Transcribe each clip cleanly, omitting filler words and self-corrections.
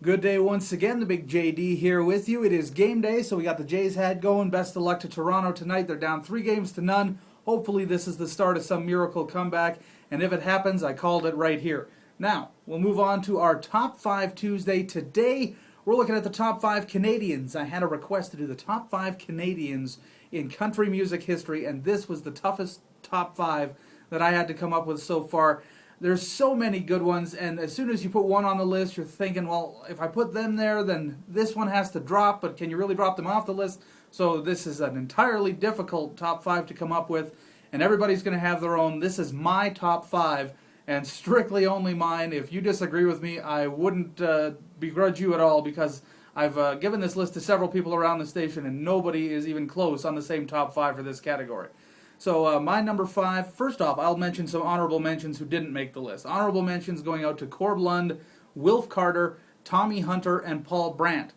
Good day once again. The big JD here with you. It is game day, so we got the Jays hat going. Best of luck to Toronto tonight. They're down 3-0. Hopefully this is the start of some miracle comeback, and if it happens, I called it right here. Now, we'll move on to our Top 5 Tuesday. Today, we're looking at the Top 5 Canadians. I had a request to do the Top 5 Canadians in country music history, and this was the toughest Top 5 that I had to come up with so far. There's so many good ones, and as soon as you put one on the list, you're thinking, well, if I put them there, then this one has to drop, but can you really drop them off the list? So this is an entirely difficult top 5 to come up with, and everybody's going to have their own. This is my top 5, and strictly only mine. If you disagree with me, I wouldn't begrudge you at all, because I've given this list to several people around the station, and nobody is even close on the same top 5 for this category. So my number 5, first off, I'll mention some honorable mentions who didn't make the list. Honorable mentions going out to Corb Lund, Wilf Carter, Tommy Hunter, and Paul Brandt.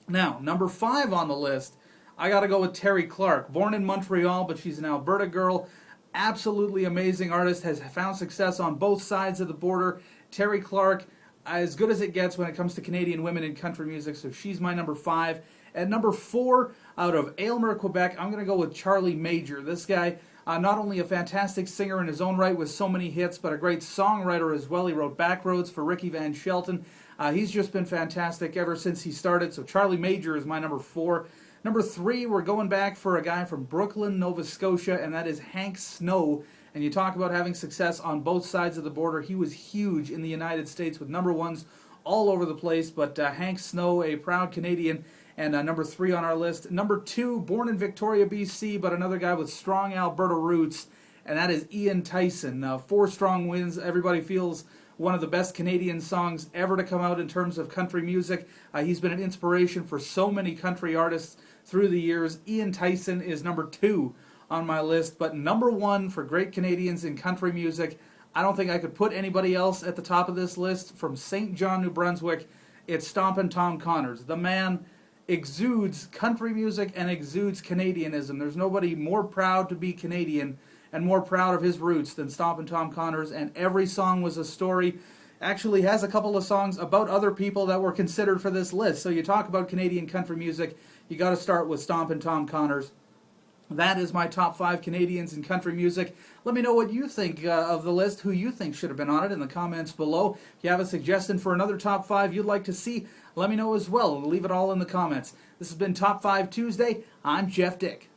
Now, number 5 on the list, I got to go with Terri Clark. Born in Montreal, but she's an Alberta girl. Absolutely amazing artist, has found success on both sides of the border. Terri Clark, as good as it gets when it comes to Canadian women in country music, so she's my number 5. At number 4, out of Aylmer, Quebec, I'm going to go with Charlie Major. This guy, not only a fantastic singer in his own right with so many hits, but a great songwriter as well. He wrote Backroads for Ricky Van Shelton. He's just been fantastic ever since he started, so Charlie Major is my number 4. Number 3, we're going back for a guy from Brooklyn, Nova Scotia, and that is Hank Snow. And you talk about having success on both sides of the border. He was huge in the United States with number 1s all over the place, but Hank Snow, a proud Canadian, and number 3 on our list. Number 2, born in Victoria, BC, but another guy with strong Alberta roots, and that is Ian Tyson. 4 strong wins. Everybody feels one of the best Canadian songs ever to come out in terms of country music. He's been an inspiration for so many country artists through the years. Ian Tyson is number 2 on my list, but number 1 for great Canadians in country music. I don't think I could put anybody else at the top of this list. From St. John, New Brunswick, it's Stompin' Tom Connors. The man exudes country music and exudes Canadianism. There's nobody more proud to be Canadian and more proud of his roots than Stompin' Tom Connors, and every song was a story. Actually has a couple of songs about other people that were considered for this list. So you talk about Canadian country music, you got to start with Stompin' Tom Connors. That is my top 5 Canadians in country music. Let me know what you think of the list, who you think should have been on it in the comments below. If you have a suggestion for another top 5 you'd like to see, let me know as well. Leave it all in the comments. This has been Top 5 Tuesday. I'm Jeff Dick.